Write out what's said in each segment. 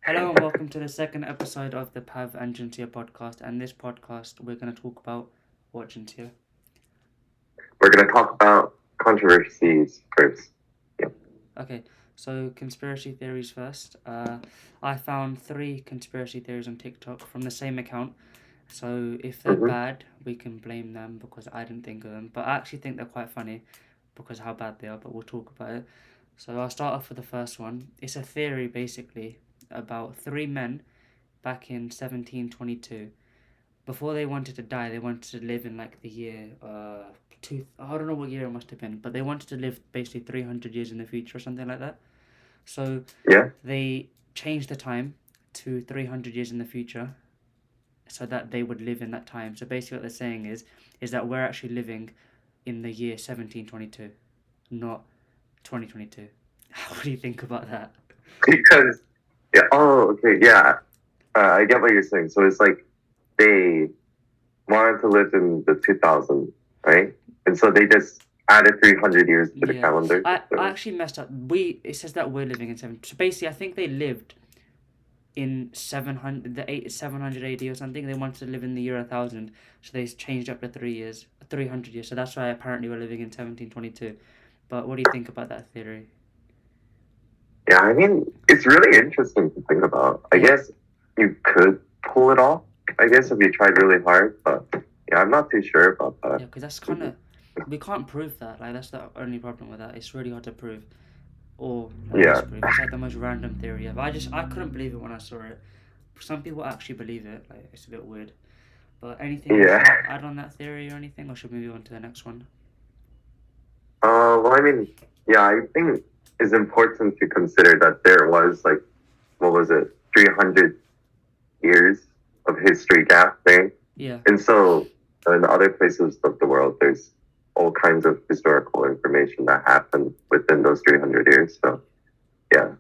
Hello and welcome to the second episode of the Pav and Junseo podcast. And this podcast, we're going to talk about what, Junseo? We're going to talk about controversies first. Okay, so conspiracy theories first. I found 3 conspiracy theories on TikTok from the same account. So if they're Mm-hmm. bad, we can blame them because I didn't think of them. But I actually think they're quite funny because of how bad they are, but we'll talk about it. So I'll start off with the first one. It's a theory basically about 3 men back in 1722. Before they wanted to die, they wanted to live in like the year I don't know what year it must have been, but they wanted to live basically 300 years in the future or something like that. So Yeah. they changed the time to 300 years in the future so that they would live in that time. So basically what they're saying is that we're actually living in the year 1722, not 2022. What do you think about that? Because, yeah. Oh, okay. Yeah. I get what you're saying. So it's like they wanted to live in the 2000s, right? And so they just added 300 years to the Yeah, calendar. I actually messed up. It says that we're living in 7. So basically, I think they lived in 700 AD or something. They wanted to live in the year 1000, so they changed up to 300 years. So that's why apparently we're living in 1722. But what do you think about that theory? Yeah, I mean, it's really interesting to think about. I Yeah. guess you could pull it off, I guess, if you tried really hard. But yeah, I'm not too sure about that. Yeah, because that's kind of, we can't prove that. Like that's the only problem with that. It's really hard to prove or like Yeah. disprove. It's like the most random theory ever. I couldn't believe it when I saw it. Some people actually believe it. Like it's a bit weird. But anything else Yeah. you want to add on that theory or anything, or should we move on to the next one? Well, I mean, yeah, I think it's important to consider that there was like, what was it, 300 years of history gap there. Yeah. And so in other places of the world, there's all kinds of historical information that happened within those 300 years. So, yeah,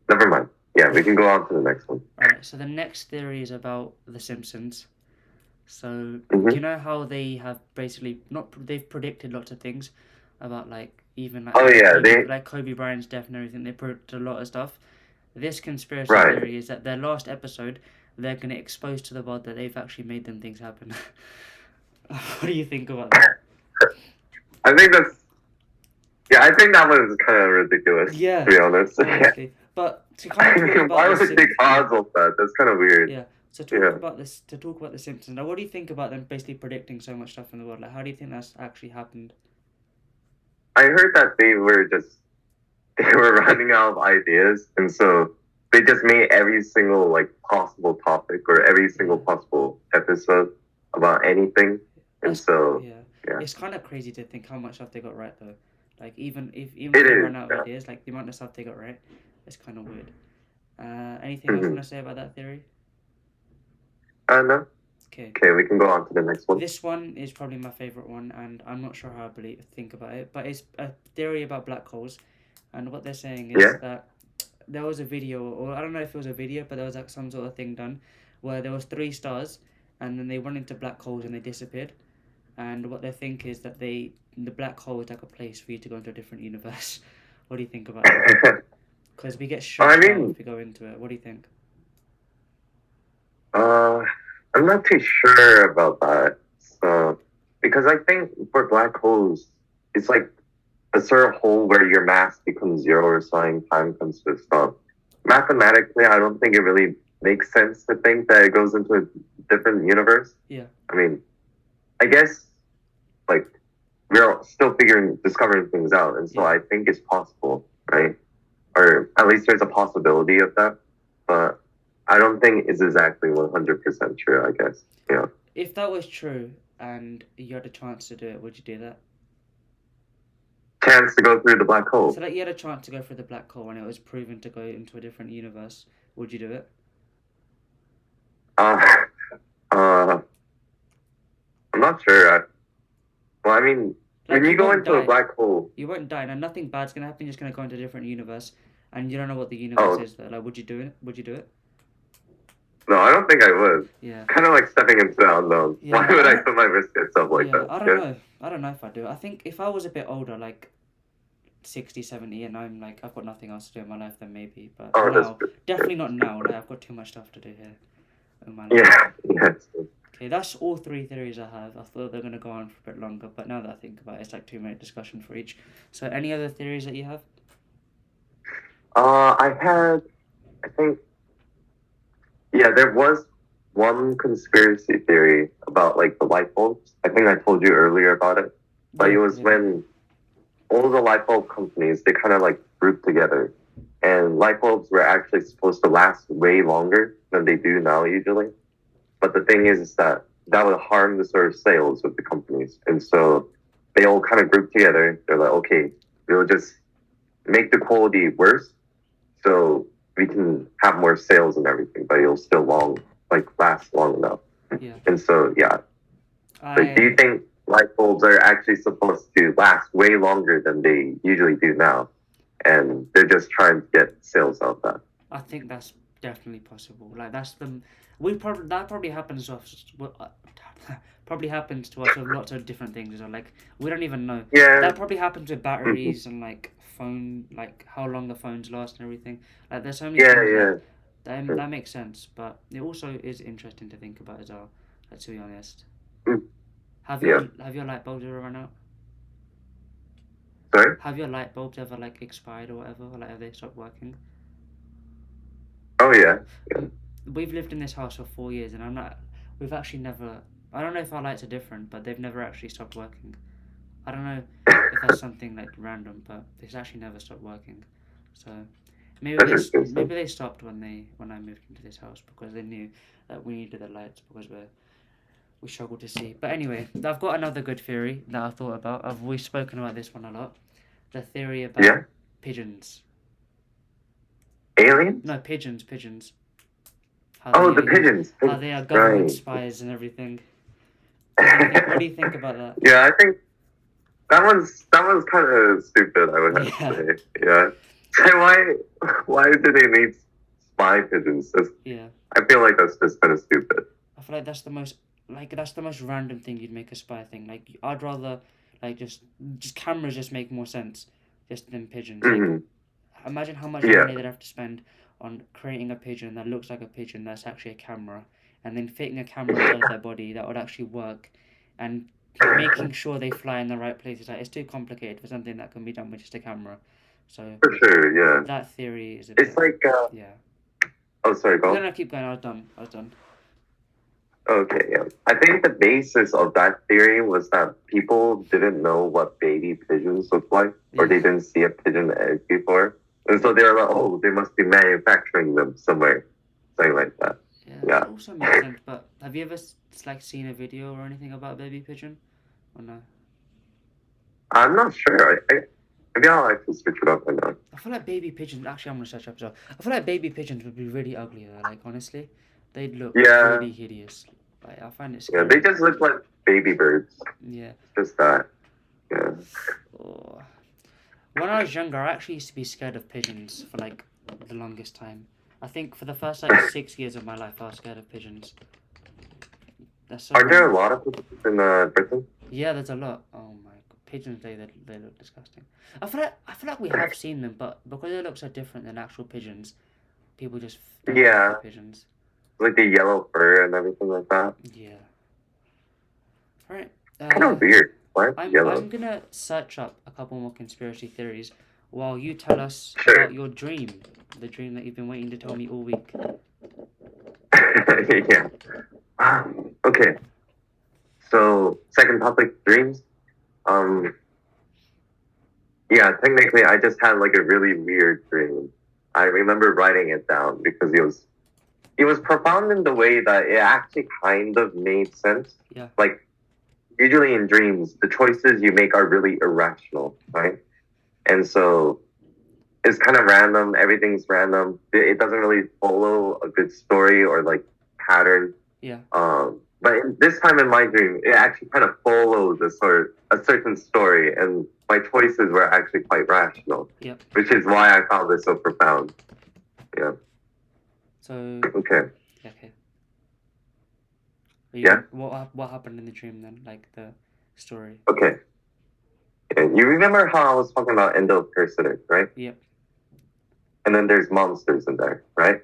never mind. Yeah, we can go on to the next one. Alright, so the next theory is about The Simpsons. So, Mm-hmm. you know how they have basically not they've predicted lots of things about like even Oh, yeah, like Kobe Bryant's death and everything. They predicted a lot of stuff. This conspiracy right. theory is that their last episode they're gonna expose to the world that they've actually made them things happen. What do you think about that? I think I think that was kind of ridiculous, Yeah, to be honest. honestly. But to kind of talk about Why the would they Simpsons, cause all that? That's kind of weird. yeah. So Yeah. to talk about the Simpsons. Now, what do you think about them basically predicting so much stuff in the world? Like, how do you think that's actually happened? I heard that they were running out of ideas, and so they just made every single like possible topic or every single possible episode about anything, and so Yeah, yeah, it's kind of crazy to think how much stuff they got right though. Like even if it they is. run out of Yeah. ideas, like the amount of stuff they got right, it's kind of weird. Anything else you Mm-hmm. want to say about that theory? No. Okay. Okay, we can go on to the next one. This one is probably my favorite one, and I'm not sure how I think about it, but it's a theory about black holes, and what they're saying is Yeah. that there was a video, or I don't know if it was a video, but there was like some sort of thing done where there was 3 stars, and then they run into black holes and they disappeared, and what they think is that the black hole is like a place for you to go into a different universe. What do you think about that? Because we get shocked out if we go into it. What do you think? uh, I'm not too sure about that. So, because I think for black holes, it's like a sort of hole where your mass becomes zero or something, time comes to a stop. Mathematically, I don't think it really makes sense to think that it goes into a different universe. Yeah. I mean, I guess like we're still discovering things out, and so Yeah. I think it's possible, right? Or at least there's a possibility of that, but I don't think it's exactly 100% true. I guess, yeah. If that was true and you had a chance to do it, would you do that? Chance to go through the black hole. So like you had a chance to go through the black hole and it was proven to go into a different universe, would you do it? Uh, I'm not sure. Well, I mean, Like, when you go won't into die. a black hole, You won't die, and nothing bad's gonna happen. You're just gonna go into a different universe, and you don't know what the universe is. Though, like, would you do it? Would you do it? no, I don't think I would. Yeah. Kind of like stepping into the unknown. Yeah, Why would I put my risk at stuff like that? I don't know. I don't know if I do. I think if I was a bit older, like 60, 70, and I'm like, I've got nothing else to do in my life, then maybe. But Oh, that's now, definitely not now. Like, I've got too much stuff to do here in my life. yeah, yes. Okay, that's all three theories I have. I thought they're going to go on for a bit longer, but now that I think about it, it's like 2 minute discussion for each. So, any other theories that you have? I think, yeah, there was one conspiracy theory about like the light bulbs. I think I told you earlier about it, but it was when all the light bulb companies, they kind of like grouped together, and light bulbs were actually supposed to last way longer than they do now usually. But the thing is that that would harm the sort of sales of the companies, and so they all kind of grouped together. They're like, okay, we'll just make the quality worse, so we can have more sales and everything, but it'll still last long enough. Yeah. And so yeah. But do you think light bulbs are actually supposed to last way longer than they usually do now, and they're just trying to get sales out of that? I think that's definitely possible. Like that's the that probably happens to us. Probably happens to us with lots of different things. Or like we don't even know. Yeah. That probably happens with batteries and like phone, like how long the phones last and everything. Like there's so many things that makes sense. But it also is interesting to think about as well. Like, to be honest. Have your light bulbs ever run out? Sorry? Have your light bulbs ever like expired or whatever? Or, like have they stopped working? Oh yeah. We've lived in this house for 4 years, and we've actually never. I don't know if our lights are different, but they've never actually stopped working. I don't know if that's something like random, but it's actually never stopped working. So maybe they stopped when I moved into this house because they knew that we needed the lights because we struggle to see. But anyway, I've got another good theory that I thought about. We've spoken about this one a lot. The theory about pigeons. Aliens? No, pigeons. The pigeons. How they are government spies and everything. What do you think about that? Yeah, I think that one's kind of stupid. I would have to say. Yeah. So why do they need spy pigeons? I feel like that's just kind of stupid. I feel like that's the most random thing you'd make a spy thing. Like I'd rather like just cameras just make more sense just than pigeons. Like imagine how much money they'd have to spend on creating a pigeon that looks like a pigeon that's actually a camera, and then fitting a camera inside their body that would actually work, and making sure they fly in the right places. Like it's too complicated for something that can be done with just a camera. So for sure, yeah. That theory is it's like yeah. Oh, sorry, go on. No, keep going. I was done. Okay, yeah. I think the basis of that theory was that people didn't know what baby pigeons look like, or they didn't see a pigeon egg before. And so they're like, oh, they must be manufacturing them somewhere. Something like that. Yeah, that also makes sense. But have you ever seen a video or anything about a baby pigeon? Or no? I'm not sure. Maybe I'll actually switch it up right now. I feel like baby pigeons... Actually, I'm going to search up as well. I feel like baby pigeons would be really ugly though. Like, honestly. They'd look really hideous. Like, I find it scary. Yeah, they just look like baby birds. Yeah. Just that. Yeah. Oh. When I was younger, I actually used to be scared of pigeons for like the longest time. I think for the first like 6 years of my life, I was scared of pigeons. Are there a lot of pigeons in Britain? Yeah, there's a lot. Oh my god, pigeons! They look disgusting. I feel like we have seen them, but because they look so different than actual pigeons, people just don't like pigeons. Like the yellow fur and everything like that. Yeah. Right. Kind of weird. I'm gonna search up a couple more conspiracy theories while you tell us about your dream. The dream that you've been waiting to tell me all week. Yeah. Okay. So, second topic, dreams. Yeah, technically I just had like a really weird dream. I remember writing it down because it was profound in the way that it actually kind of made sense. Yeah. Like, usually in dreams, the choices you make are really irrational, right? And so it's kind of random. Everything's random. It doesn't really follow a good story or like pattern. Yeah. But this time in my dream, it actually kind of followed a certain story, and my choices were actually quite rational. Yep. Which is why I found this so profound. Yeah. So. Okay. Okay. Yeah. What happened in the dream then? Like the story. Okay. Yeah, you remember how I was talking about endoparasitic, right? Yep. And then there's monsters in there, right?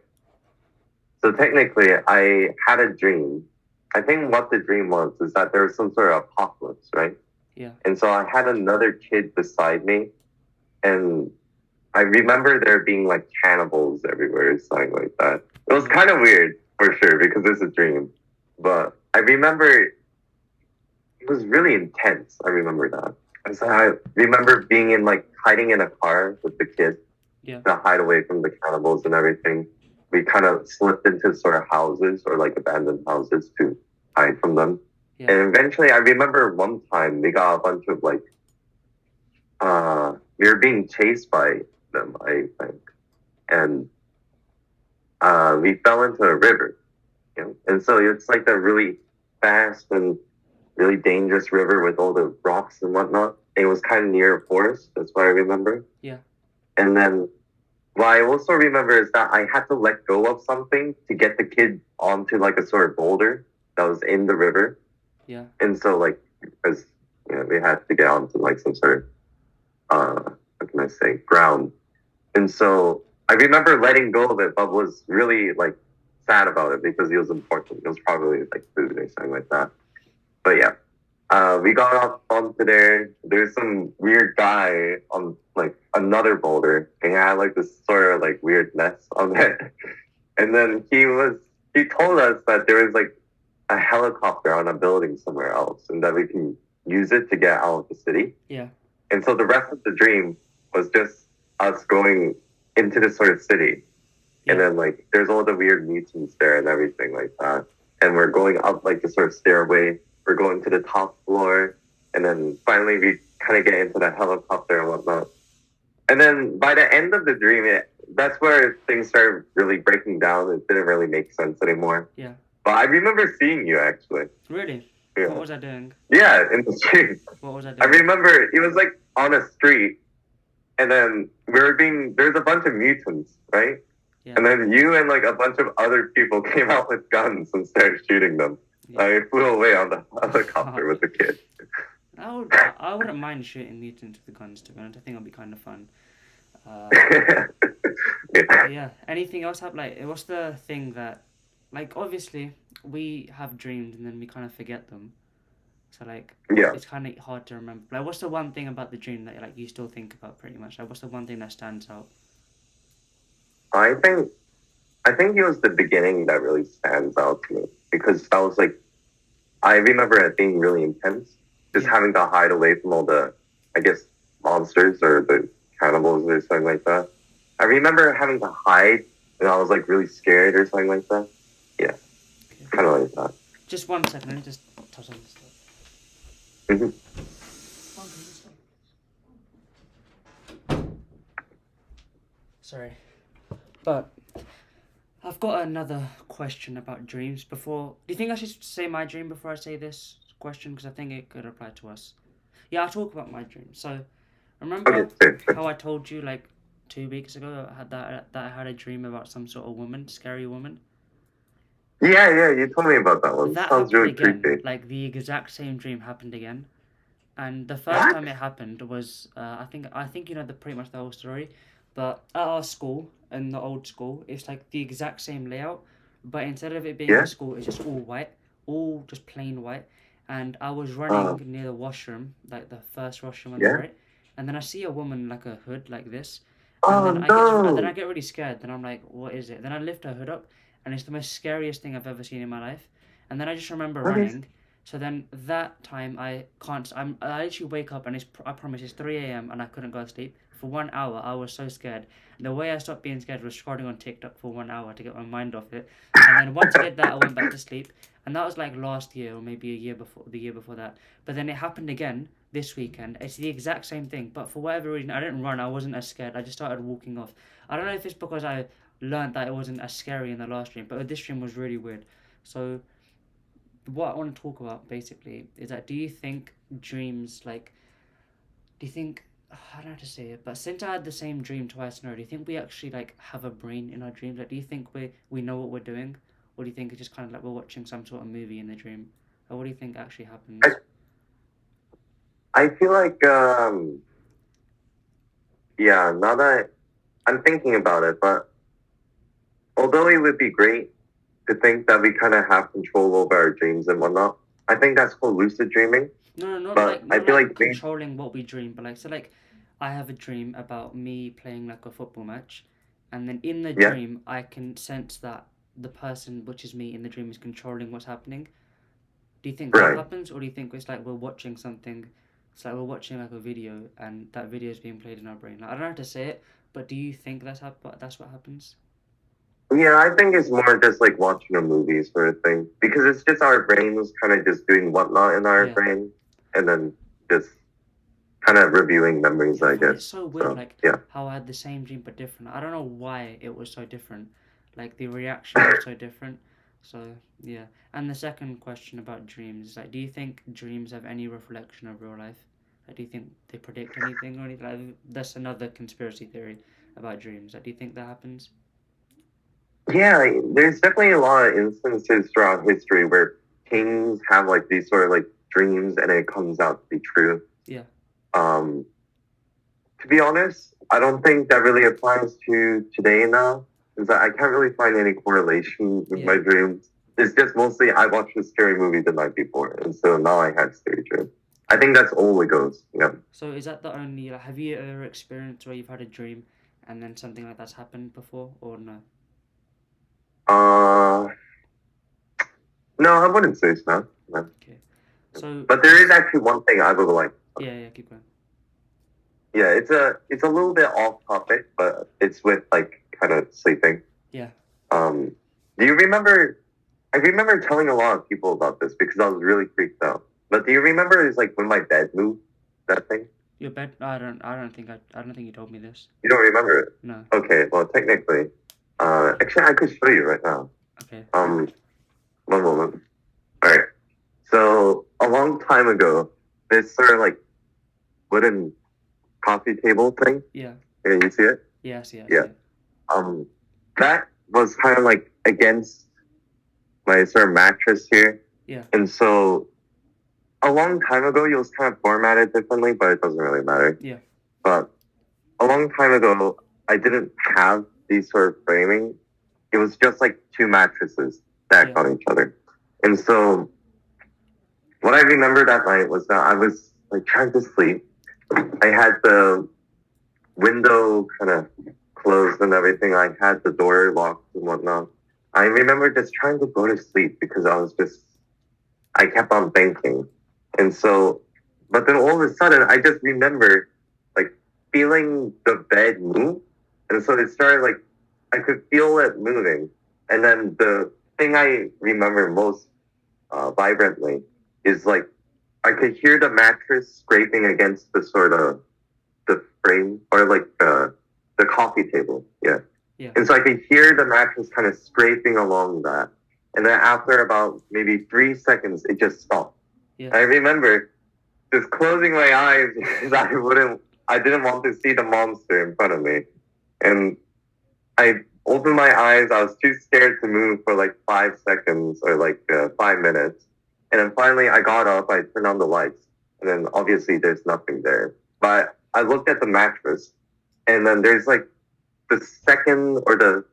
So technically, I had a dream. I think what the dream was is that there was some sort of apocalypse, right? Yeah. And so I had another kid beside me, and I remember there being like cannibals everywhere, something like that. It was kind of weird for sure because it's a dream, but I remember it was really intense. I remember that. And so I remember being in like hiding in a car with the kid Yeah. to hide away from the cannibals and everything. We kind of slipped into sort of houses or like abandoned houses to hide from them. Yeah. And eventually, I remember one time we got a bunch of like, we were being chased by them, I think, and we fell into a river, you know. And so it's like a really fast and really dangerous river with all the rocks and whatnot. It was kind of near a forest. That's what I remember. Yeah. And then what I also remember is that I had to let go of something to get the kid onto like a sort of boulder that was in the river. Yeah. And so like, because you know, we had to get onto like some sort of what can I say, ground. And so I remember letting go of it, but was really like sad about it because it was important. It was probably like food or something like that. But yeah, we got off onto there. There's some weird guy on like another boulder, and he had like this sort of like weird nest on it. And then he told us that there was like a helicopter on a building somewhere else, and that we can use it to get out of the city. Yeah. And so the rest of the dream was just us going into this sort of city. Yeah. And then like there's all the weird mutants there and everything like that. And we're going up like the sort of stairway. We're going to the top floor. And then finally we kind of get into the helicopter and whatnot. And then by the end of the dream, that's where things started really breaking down. It didn't really make sense anymore. Yeah. But I remember seeing you actually. Really? Yeah. What was I doing? Yeah, in the street. What was I doing? I remember it was like on a street, and then there's a bunch of mutants, right? Yeah. And then you and like a bunch of other people came out with guns and started shooting them. Yeah. I flew away on the helicopter with the kid. I wouldn't mind shooting mutants with the guns, to be honest. I think it'd be kind of fun. Yeah. Yeah. Anything else happen? Like, what's the thing that, like, obviously we have dreams and then we kind of forget them. So like, Yeah. it's kind of hard to remember. Like, what's the one thing about the dream that like you still think about pretty much? Like, what's the one thing that stands out? I think it was the beginning that really stands out to me because that was like I remember it being really intense. Just Yeah. having to hide away from all the, I guess, monsters or the cannibals or something like that. I remember having to hide and I was like really scared or something like that. Yeah, Okay. kind of like that. Just 1 second. Let me just touch on this stuff. Mhm. Sorry. But I've got another question about dreams before. Do you think I should say my dream before I say this question? Because I think it could apply to us. Yeah, I'll talk about my dream. So, remember Okay. how I told you like 2 weeks ago I had that I had a dream about some sort of woman, scary woman? Yeah, you told me about that one. That Sounds happened really again. creepy. Like the exact same dream happened again. And the first time it happened was I think you know the pretty much the whole story, but at our school in the old school it's like the exact same layout, but instead of it being Yeah? a school it's just all white, all just plain white. And I was running near the washroom, like the first washroom on the Yeah? right, and then I see a woman like a hood like this, Oh and then I no! get really scared. Then I'm like, what is it? Then I lift her hood up, and it's the most scariest thing I've ever seen in my life. And then I just remember What is? running. So then that time I can't. I actually wake up and I promise it's 3 a.m. and I couldn't go to sleep for 1 hour. I was so scared. The way I stopped being scared was scrolling on TikTok for 1 hour to get my mind off it. And then once I did that, I went back to sleep. And that was like last year or maybe the year before that. But then it happened again this weekend. It's the exact same thing, but for whatever reason, I didn't run. I wasn't as scared. I just started walking off. I don't know if it's because I learned that it wasn't as scary in the last stream, but this stream was really weird. So what I want to talk about basically is that do you think dreams like do you think I don't know how to say it, but since I had the same dream twice in a row, do you think we actually like have a brain in our dreams? Like, do you think we know what we're doing, or do you think it's just kind of like we're watching some sort of movie in the dream? Or what do you think actually happens? I feel like yeah, now that I'm thinking about it, but although it would be great to think that we kind of have control over our dreams and whatnot, I think that's called lucid dreaming. No, no, But I not feel like like dreams, controlling what we dream, but like so like I have a dream about me playing like a football match, and then in the yeah, dream I can sense that the person, which is me in the dream, is controlling what's happening. Do you think that right. happens, or do you think it's like we're watching something? It's like we're watching like a video, and that video is being played in our brain. Like, I don't know how to say it, but do you think that's what happens? Yeah, I think it's more just like watching a movie sort of thing because it's just our brains kind of just doing whatnot in our Yeah. brain and then just kind of reviewing memories, Yeah, I I find it guess. so weird, So, like yeah. how I had the same dream but different. I don't know why it was so different. Like the reactions were so different. So yeah. And the second question about dreams is like, do you think dreams have any reflection of real life? Like, do you think they predict anything or anything? Like, that's another conspiracy theory about dreams. Like, do you think that happens? Yeah, there's definitely a lot of instances throughout history where kings have like these sort of like dreams and it comes out to be true. Yeah. Um, to be honest, I don't think that really applies to today now, because I can't really find any correlation with Yeah. my dreams. It's just mostly I watched a scary movie the night before, and so now I had scary dreams. I think that's all it goes. Yeah. So is that the only like, have you ever experienced where you've had a dream and then something like that's happened before or no? Uh, no, I wouldn't say so. No. Okay. So But there is this actually one thing I would like. yeah, yeah, keep going. Yeah, it's a little bit off topic, but it's with like kind of sleeping. Yeah. Um, do you remember? I remember telling a lot of people about this because I was really freaked out. But do you remember? It's like when my bed moved. That thing. Your bed? I don't think you told me this. You don't remember it? No. Okay. Well, technically, actually, I could show you right now. Okay. One moment. All right. So a long time ago, this sort of like wooden coffee table thing. Yeah. Yeah, you see it? Yes. Yes. Yeah. Yeah. Um, that was kind of like against my sort of mattress here. Yeah. And so a long time ago, it was kind of formatted differently, but it doesn't really matter. Yeah. But a long time ago, I didn't have these sort of framing. It was just like two mattresses stacked Yeah. on each other. And so what I remember that night was that I was like trying to sleep. I had the window kind of closed and everything. I had the door locked and whatnot. I remember just trying to go to sleep because I kept on thinking. And so, but then all of a sudden, I just remember like feeling the bed move. And so it started like, I could feel it moving. And then the thing I remember most vibrantly is like, I could hear the mattress scraping against the sort of the frame or like the coffee table. Yeah. Yeah. And so I could hear the mattress kind of scraping along that. And then after about maybe 3 seconds, it just stopped. Yeah. I remember just closing my eyes because I didn't want to see the monster in front of me. And I opened my eyes. I was too scared to move for like 5 seconds or like 5 minutes. And then finally I got up, I turned on the lights. And then obviously there's nothing there. But I looked at the mattress and then there's like the second or the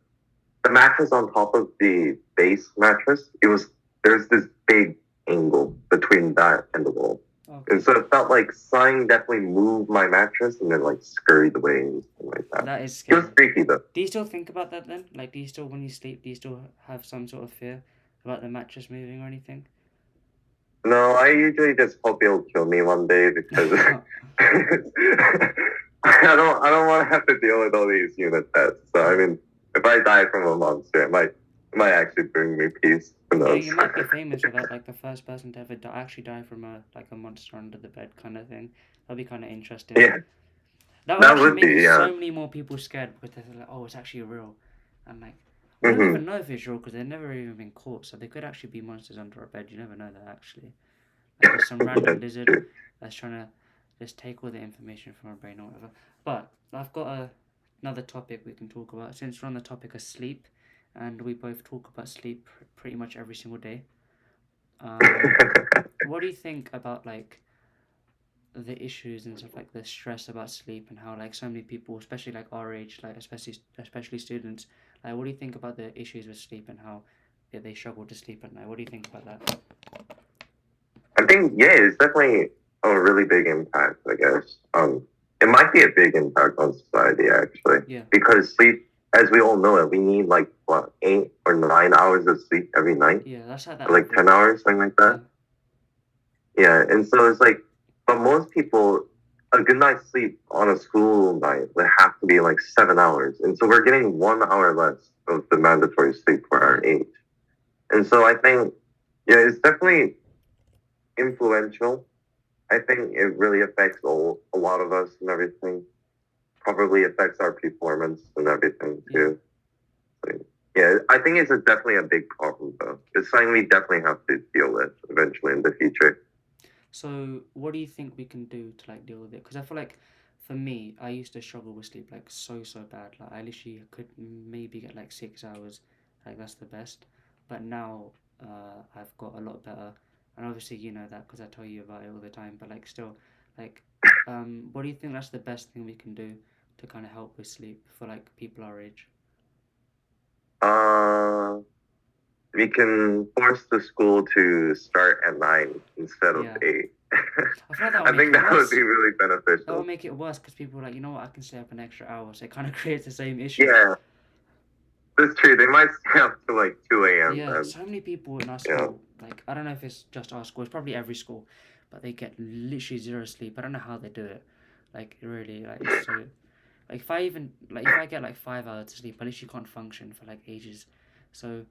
mattress on top of the base mattress, there's this big angle between that and the wall. Okay. And so it felt like something definitely moved my mattress and then like scurried away and something like that. That is It was scary. freaky though. Do you still think about that then? Like, do you still, when you sleep, do you still have some sort of fear about the mattress moving or anything? No, I usually just hope it'll kill me one day because I don't want to have to deal with all these unit tests. So I mean, if I die from a monster, it might actually bring me peace. Who Yeah, knows? you might be famous for that, like the first person to ever actually die from a monster under the bed kind of thing. That'd be kind of interesting. Yeah, That would that actually would make be yeah. so many more people scared because they're like, oh, it's actually real. And like, we don't Mm-hmm. even know if it's real because they've never even been caught. So they could actually be monsters under a bed. You never know that actually. Like it's some random lizard True. that's trying to just take all the information from our brain or whatever. But I've got another topic we can talk about since we're on the topic of sleep, and we both talk about sleep pretty much every single day. Um, what do you think about like the issues and stuff like the stress about sleep and how like so many people, especially like our age, like especially students, like what do you think about the issues with sleep and how they struggle to sleep at night? What do you think about that? I think yeah, it's definitely a really big impact. I guess it might be a big impact on society actually Yeah, because sleep, as we all know it, we need like what 8 or 9 hours of sleep every night, yeah, that's like the or like 10 average. hours, something like Yeah, that. Yeah, and so it's like, but most people, a good night's sleep on a school night would have to be like 7 hours, and so we're getting 1 hour less of the mandatory sleep for yeah, our age. And so I think, yeah, it's definitely influential. I think it really affects a lot of us and everything. Probably affects our performance and everything yeah. too. So, yeah, I think it's definitely a big problem though. It's something we definitely have to deal with eventually in the future. So, what do you think we can do to like deal with it? Because I feel like, for me, I used to struggle with sleep like so bad. Like I literally could maybe get like 6 hours, like that's the best. But now, I've got a lot better, and obviously you know that because I tell you about it all the time. But like still, like, what do you think that's the best thing we can do to kind of help with sleep for like people our age? Uh, we can force the school to start at 9 instead of Yeah, 8. I feel like that will I make think it that would be worse. really That will beneficial. make it worse because people are like, you know what, I can stay up an extra hour, so it kind of creates the same issue. Yeah, that's true. They might stay up to like 2 a.m. Yeah, then. so many people in our Yeah. school, like, I don't know if it's just our school, it's probably every school, but they get literally zero sleep. I don't know how they do it. Like, really, like, it's so. Like, if I get like 5 hours of sleep, I literally can't function for like ages. So,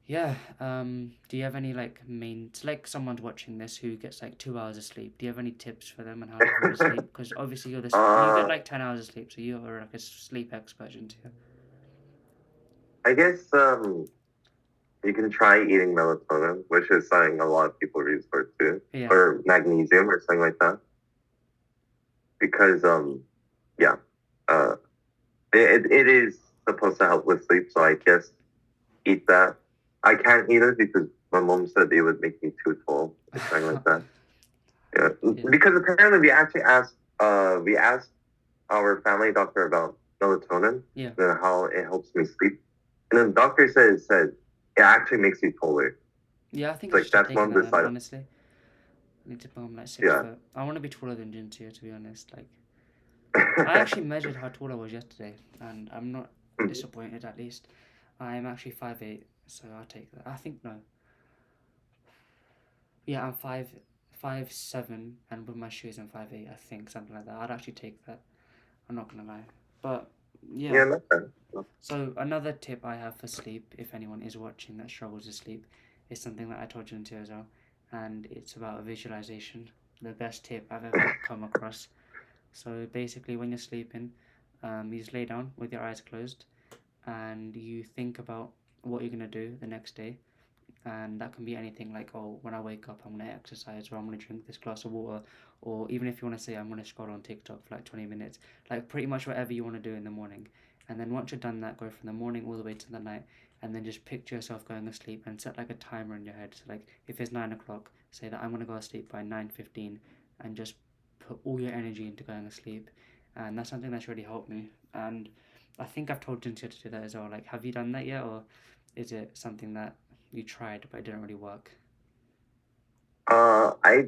yeah, do you have any like main. It's like someone's watching this who gets like 2 hours of sleep. Do you have any tips for them on how to fall asleep? Because obviously you get uh, like 10 hours of sleep, so you're like a sleep expert into it. I guess you can try eating melatonin, which is something a lot of people resort to, Yeah. or magnesium or something like that. Because yeah, uh, it is supposed to help with sleep. So I guess eat that. I can't eat it because my mom said it would make me too tall or something like that. Yeah, Yeah. because apparently we asked our family doctor about melatonin Yeah. and how it helps me sleep, and then the doctor said it actually makes you taller. Yeah, I think It's I should like start that's one taking of that the then, side. honestly. I need to become like six Yeah. foot. I want to be taller than Junseo, to be honest. Like, I actually measured how tall I was yesterday, and I'm not disappointed. At least I'm actually 5'8", so I'll take that. I think no, yeah, I'm 5'7", and with my shoes I'm 5'8". I think something like that. I'd actually take that. I'm not gonna lie, but yeah. Yeah, not bad. So another tip I have for sleep, if anyone is watching that struggles to sleep, is something that I told Junseo as well, and it's about visualization. The best tip I've ever come across. So basically, when you're sleeping, you just lay down with your eyes closed and you think about what you're gonna do the next day. And that can be anything like, oh, when I wake up, I'm gonna exercise, or I'm gonna drink this glass of water, or even if you wanna say, I'm gonna scroll on TikTok for like 20 minutes, like pretty much whatever you wanna do in the morning. And then once you're done that, go from the morning all the way to the night, and then just picture yourself going to sleep and set like a timer in your head. So like, if it's 9 o'clock, say that I'm gonna go to sleep by 9:15, and just put all your energy into going to sleep. And that's something that's really helped me. And I think I've told Jinsia to do that as well. Like, have you done that yet, or is it something that you tried but it didn't really work? Uh, I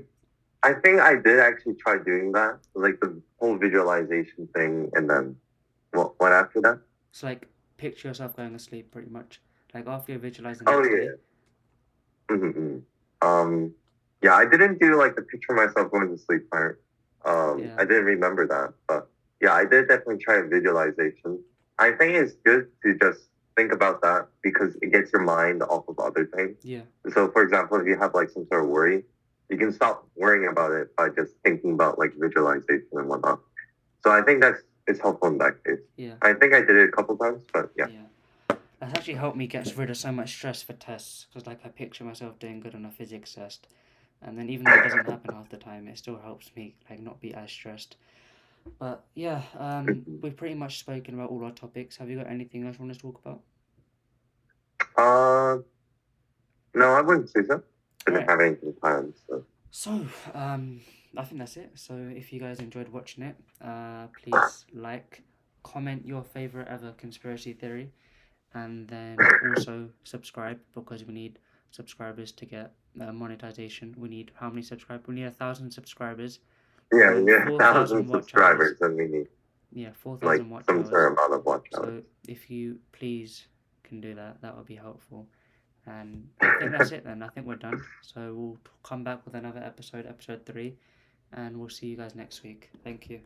I think I did actually try doing that, like the whole visualization thing, and then what after that? So like, picture yourself going to sleep pretty much. Like after you visualize the Oh next day. yeah. Mm-hmm. Yeah, I didn't do like the picture myself going to sleep part. Yeah, I didn't remember that, but yeah, I did definitely try visualization. I think it's good to just think about that because it gets your mind off of other things. yeah, So, for example, if you have like some sort of worry, you can stop worrying about it by just thinking about like visualization and whatnot. So I think it's helpful in that case. yeah, I think I did it a couple times, but yeah. yeah. That's actually helped me get rid of so much stress for tests because like I picture myself doing good on a physics test, and then even though it doesn't happen half the time, it still helps me like not be as stressed. But yeah, we've pretty much spoken about all our topics. Have you got anything else you want to talk about? uh, no, I wouldn't say so. All Didn't right. have anything planned. So. So, I think that's it. So if you guys enjoyed watching it, please like, comment your favorite ever conspiracy theory, and then also subscribe, because we need subscribers to get monetization. We need how many subscribers? We need 1,000 subscribers Yeah, for yeah, 4,000 1,000 watch hours. subscribers, and we need Yeah, like 4,000 watch some hours. certain amount of watch hours. So if you please can do that, that would be helpful. And I think that's it then. I think we're done. So we'll come back with another episode, episode 3, and we'll see you guys next week. Thank you.